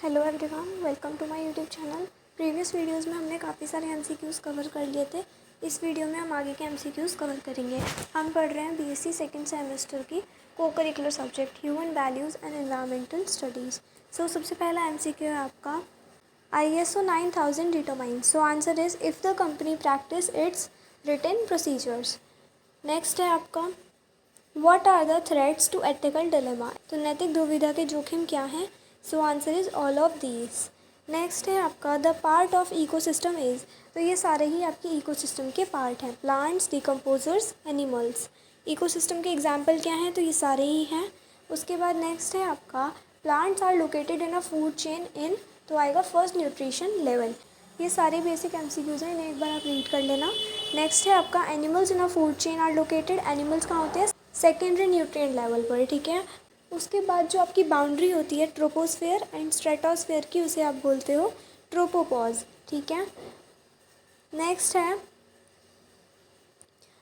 Hello everyone, welcome to my YouTube channel. Previous videos में हमने काफ़ी सारे एमसीक्यूज़ कवर कर लिए थे। इस वीडियो में हम आगे के एमसीक्यूज़ कवर करेंगे। हम पढ़ रहे हैं बीएससी सेकंड सेमेस्टर की co-curricular subject human values and environmental studies. So सबसे पहला एमसीक्यू है आपका ISO 9000 determines. So answer is if the company practice its written procedures. Next है आपका what are the threats to ethical dilemma. तो नैतिक दुविधा के जोखिम क्या हैं? So answer is all of these. Next है आपका the part of ecosystem is. तो ये सारे ही आपके इकोसिस्टम के पार्ट हैं, प्लांट्स, डिकम्पोजर्स, एनिमल्स। इकोसिस्टम के एग्जाम्पल क्या हैं? तो ये सारे ही हैं। उसके बाद नेक्स्ट है आपका plants are located in a food chain in, तो आएगा फर्स्ट न्यूट्रिशन लेवल। ये सारे बेसिक एमसीक्यूज़ हैं, इन्हें एक बार आप रीड कर लेना। नेक्स्ट है आपका animals in a food chain are located. Animals कहाँ होते हैं? सेकेंडरी न्यूट्रिएंट लेवल पर, ठीक है। उसके बाद जो आपकी बाउंड्री होती है ट्रोपोस्फेयर एंड स्ट्रेटोस्फेयर की, उसे आप बोलते हो ट्रोपोपॉज, ठीक है। नेक्स्ट है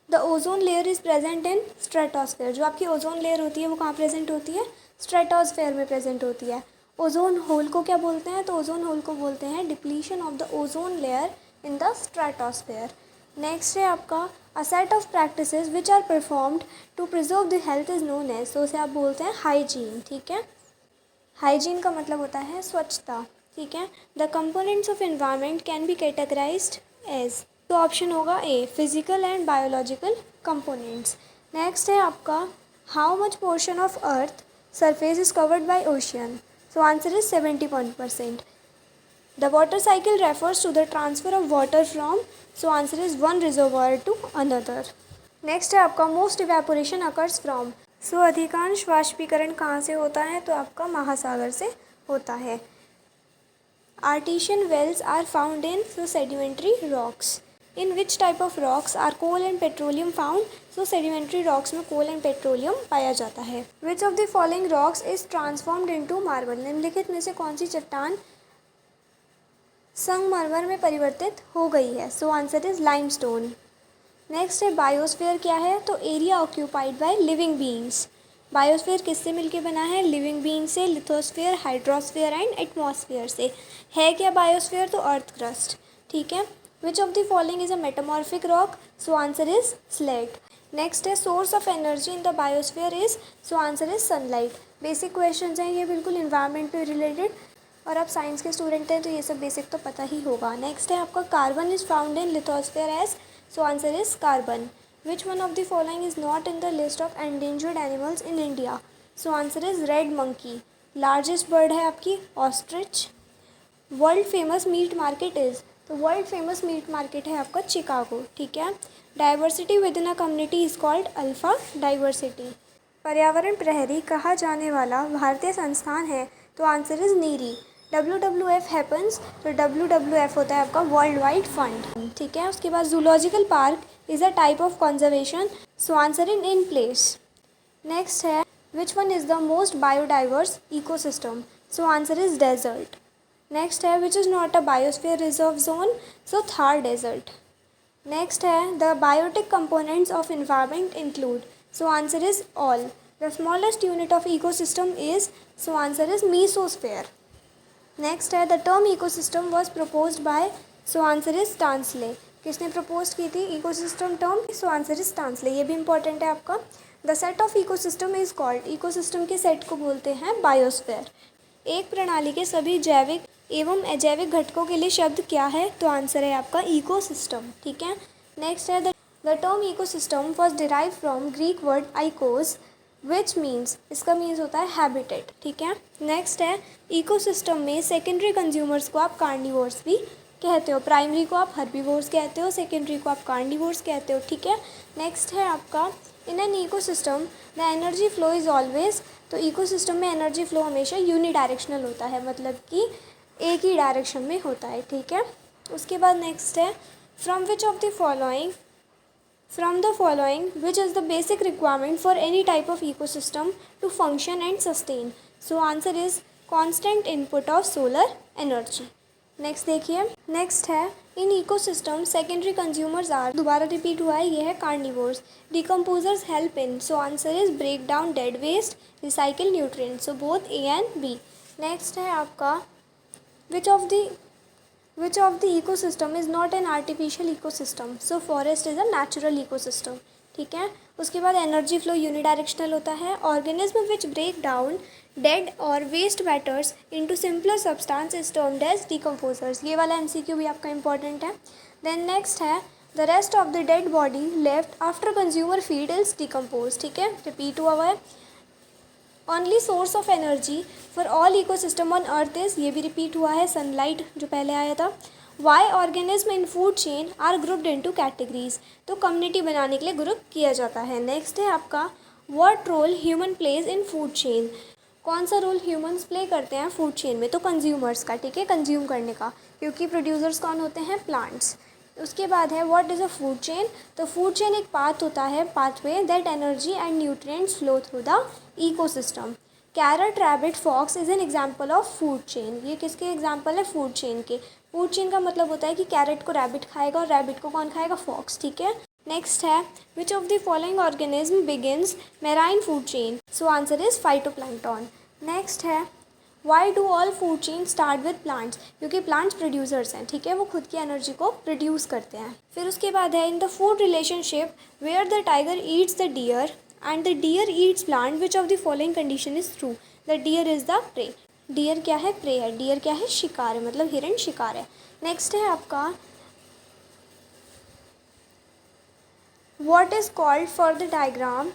the ozone layer is present in stratosphere. जो आपकी ओजोन लेयर होती है वो कहाँ प्रेजेंट होती है? स्ट्रेटोस्फेयर में प्रेजेंट होती है। ओजोन होल को क्या बोलते हैं? तो ओजोन होल को बोलते हैं depletion of the ozone layer in the stratosphere. Next है आपका a set of practices which are performed to preserve the health is known as. तो उसे आप बोलते हैं हाइजीन, ठीक है। हाइजीन का मतलब होता है स्वच्छता, ठीक है। The components of environment can be categorised as. तो ऑप्शन होगा A, physical and biological components. Next है आपका how much portion of earth surface is covered by ocean. So answer is 71%. The water cycle refers to the transfer of water from, so answer is one reservoir to another. Next है आपका most evaporation occurs from. सो अधिकांश वाष्पीकरण कहाँ से होता है? तो आपका महासागर से होता है। Artesian wells are found in sedimentary rocks. In which type of rocks are coal and petroleum found. So sedimentary rocks में कोल एंड पेट्रोलियम पाया जाता है। Which of the following rocks is transformed into marble. निम्नलिखित में से कौन सी चट्टान संगमरमर में परिवर्तित हो गई है? So answer is limestone. Next है बायोस्फीयर क्या है? तो area occupied by living beings. Biosphere किससे मिलके बना है? लिविंग बीइंग से, लिथोस्फीयर, हाइड्रोस्फीयर एंड एटमॉस्फेयर से। है क्या बायोस्फीयर? तो अर्थ क्रस्ट, ठीक है। Which of the following is a metamorphic rock. So answer is slate. Next है source of energy in the biosphere is, so answer is sunlight. Basic question हैं ये, बिल्कुल इन्वायरमेंट पे रिलेटेड, और आप साइंस के स्टूडेंट हैं तो ये सब बेसिक तो पता ही होगा। नेक्स्ट है आपका carbon is found in lithosphere as, so answer is carbon. Which one of the following is not in the list of endangered animals in India. So answer is red monkey. Largest bird है आपकी ostrich. World famous meat market is, तो world famous meat market है आपका Chicago, ठीक है। Diversity within a community is called alpha diversity. पर्यावरण प्रहरी कहा जाने वाला भारतीय संस्थान है, तो answer is NEERI. WWF happens, तो WWF होता है आपका वर्ल्ड वाइड फंड, ठीक है। उसके बाद zoological park is a type of conservation, so answer in place. Next है which one is the most biodiverse ecosystem. So answer is desert. Next है which is not a biosphere reserve zone. So Thar desert. Next है the biotic components of environment include. So answer is all. The smallest unit of ecosystem is, so answer is mesosphere. Next है the term ecosystem was proposed bye, so answer is Tansley. किसने propose की थी ecosystem term? So answer is Tansley. ये भी important है आपका। The set of ecosystem is called, ecosystem के set को बोलते हैं बायोस्फेयर। एक प्रणाली के सभी जैविक एवं अजैविक घटकों के लिए शब्द क्या है? तो आंसर है आपका इकोसिस्टम, ठीक है। नेक्स्ट है the term ecosystem was derive from Greek word oikos which means, इसका मीन्स होता है हैबिटेट, ठीक है। नेक्स्ट है इकोसिस्टम में सेकेंडरी कंज्यूमर्स को आप कार्निवोर्स भी कहते हो। प्राइमरी को आप हर्बीवोर्स कहते हो, सेकेंडरी को आप कार्निवोर्स कहते हो, ठीक है। नेक्स्ट है आपका in an ecosystem the energy flow is always. तो इकोसिस्टम में एनर्जी फ्लो हमेशा यूनिडायरेक्शनल होता है, मतलब कि एक ही डायरेक्शन में होता है, ठीक है। उसके बाद नेक्स्ट है from which of the following, from the following which is the basic requirement for any type of ecosystem to function and sustain. So answer is constant input of solar energy. Next देखिए, next है in ecosystem secondary consumers are, दोबारा repeat हुआ है, ये है carnivores. Decomposers help in, so answer is break down dead waste, recycle nutrients, so both A and B. Next है आपका Which of the ecosystem is not an artificial ecosystem? So forest is a natural ecosystem. ठीक है. उसके बाद energy flow unidirectional होता है. Organism which break down dead और waste matters into simpler substance is termed as decomposers. ये वाला MCQ भी आपका इंपॉर्टेंट है. देन नेक्स्ट है the rest of the dead body left after consumer feed is decompose. ठीक है, रिपीट हुआ है. Only source of energy for all ecosystem on earth is, ये भी रिपीट हुआ है, सनलाइट जो पहले आया था. Why organism in food chain are grouped into categories, तो कम्युनिटी बनाने के लिए ग्रुप किया जाता है. नेक्स्ट है आपका what role human plays in food chain. कौन सा रोल ह्यूमंस प्ले करते हैं फूड चेन में? तो कंज्यूमर्स का. ठीक है, कंज्यूम करने का, क्योंकि प्रोड्यूसर्स कौन होते हैं? प्लांट्स. उसके बाद है what is a food chain. तो फूड चेन एक पाथ होता है, pathway that energy and nutrients flow through the ecosystem. Carrot rabbit fox is an example of food chain. ये किसके एग्जाम्पल है? फूड चेन के. फूड चेन का मतलब होता है कि कैरेट को रैबिट खाएगा और रैबिट को कौन खाएगा? फॉक्स. ठीक है. नेक्स्ट है which of the following organism begins marine food chain. So answer is phytoplankton. Next है why do all food chain start with plants. क्योंकि प्लांट्स प्रोड्यूसर्स हैं. ठीक है, वो खुद की एनर्जी को प्रोड्यूस करते हैं. फिर उसके बाद है in the food relationship where the tiger eats the deer and the deer eats plant which of the following condition is true. The deer is the prey. Deer क्या है? प्रे है. डियर क्या है? शिकार है, मतलब हिरण शिकार है. नेक्स्ट है आपका what is called for the diagram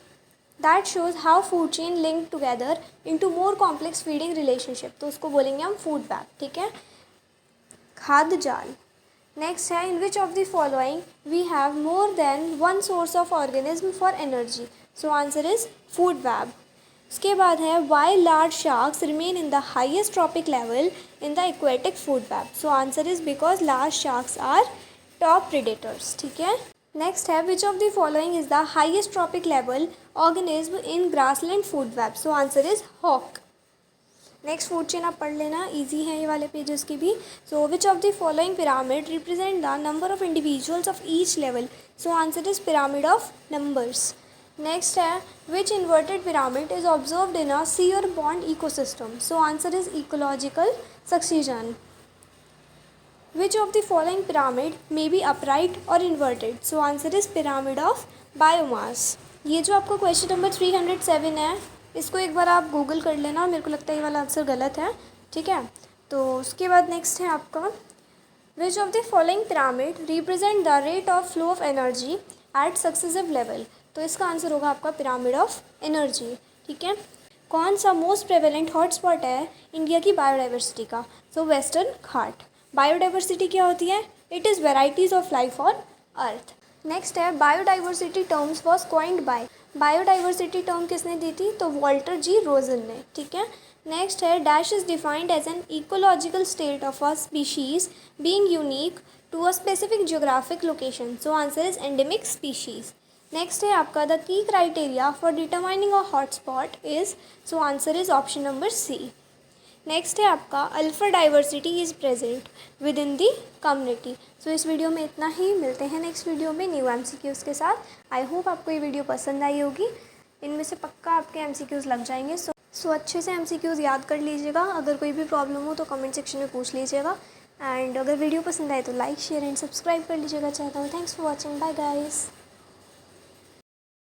that shows how food chain link together into more complex feeding relationship. तो उसको बोलेंगे हम फूड बैग. ठीक है, खाद्य जाल. नेक्स्ट है in which of the following we have more than one source of organism for energy. So answer is food web. उसके बाद है why large sharks remain in the highest trophic level in the aquatic food web. So answer is because large sharks are top predators. ठीक है. Next है which of the following is the highest trophic level organism in grassland food web. So answer is hawk. Next food chain आप पढ़ लेना, easy है ये वाले pages की भी. So which of the following pyramid represent the number of individuals of each level. So answer is pyramid of numbers. Next है which inverted pyramid is observed in a sea और pond ecosystem. So answer is ecological succession. Which of the following pyramid may be upright or inverted? So answer is pyramid of biomass. ये जो आपका question number 307 है, इसको एक बार आप Google कर लेना. मेरे को लगता है ये वाला आंसर गलत है. ठीक है, तो उसके बाद नेक्स्ट है आपका विच of the following pyramid represent the rate of flow of energy at successive level. तो इसका आंसर होगा आपका पिरामिड ऑफ एनर्जी. ठीक है. कौन सा मोस्ट प्रेवेलेंट हॉटस्पॉट है इंडिया की बायोडाइवर्सिटी का? So Western Ghat. बायोडाइवर्सिटी क्या होती है? It is varieties of life on earth. Next है biodiversity terms was coined by. Biodiversity term किसने दी थी? तो वॉल्टर जी रोजन ने. ठीक है. नेक्स्ट है dash is defined as an ecological state of a species being unique to a specific geographic location. So answer is endemic species. Next है आपका the key criteria for determining a hotspot is. So answer is option number C. Next है आपका alpha diversity is present within the community. So इस video में इतना ही. मिलते हैं नेक्स्ट वीडियो में न्यू एमसीक्यूज़ के साथ. आई होप आपको ये वीडियो पसंद आई होगी. इनमें से पक्का आपके एमसीक्यूज़ लग जाएंगे. सो अच्छे से एमसीक्यूज़ याद कर लीजिएगा. अगर कोई भी प्रॉब्लम हो तो कमेंट सेक्शन में पूछ लीजिएगा. एंड अगर वीडियो पसंद आए तो लाइक शेयर एंड सब्सक्राइब कर लीजिएगा channel. Thanks for watching. Bye guys.